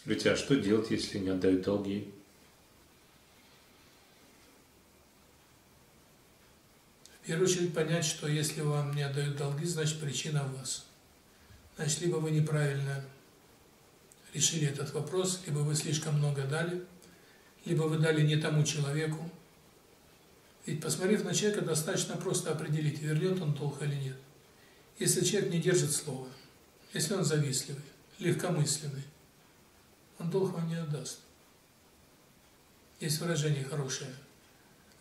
Скажите, а что делать, если не отдают долги? В первую очередь понять, что если вам не отдают долги, значит причина в вас. Значит, либо вы неправильно решили этот вопрос, либо вы слишком много дали, либо вы дали не тому человеку. Ведь, посмотрев на человека, достаточно просто определить, вернет он долг или нет. Если человек не держит слова, если он завистливый, легкомысленный, он долг вам не отдаст. Есть выражение хорошее: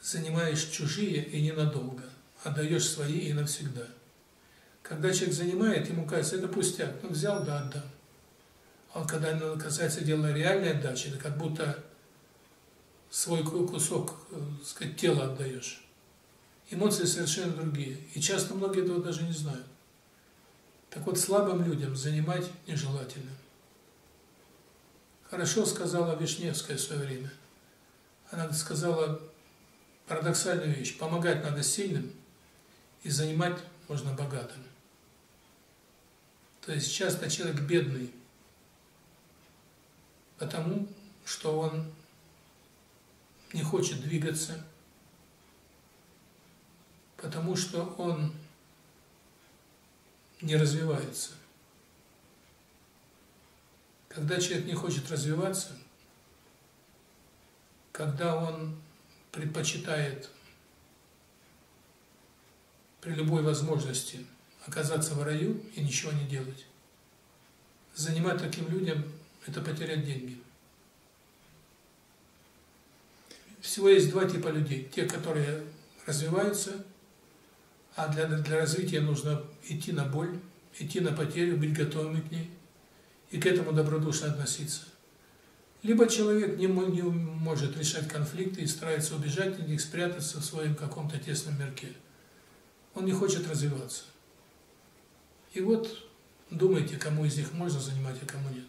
занимаешь чужие и ненадолго, отдаешь свои и навсегда. Когда человек занимает, ему кажется, это пустяк, ну взял, да, отдам. А вот когда касается дела реальной отдачи, это как будто свой кусок, так сказать, тела отдаешь. Эмоции совершенно другие. И часто многие этого даже не знают. Так вот, слабым людям занимать нежелательно. Хорошо сказала Вишневская в свое время. Она сказала парадоксальную вещь: помогать надо сильным, и занимать можно богатым. То есть часто человек бедный, потому что он не хочет двигаться, потому что он не развивается. Когда человек не хочет развиваться, когда он предпочитает при любой возможности оказаться в раю и ничего не делать, занимать таким людям – это потерять деньги. Всего есть два типа людей. Те, которые развиваются, а для развития нужно идти на боль, идти на потерю, быть готовым к ней и к этому добродушно относиться. Либо человек не может решать конфликты и старается убежать от них, спрятаться в своем каком-то тесном мирке. Он не хочет развиваться. И вот думайте, кому из них можно занимать, а кому нет.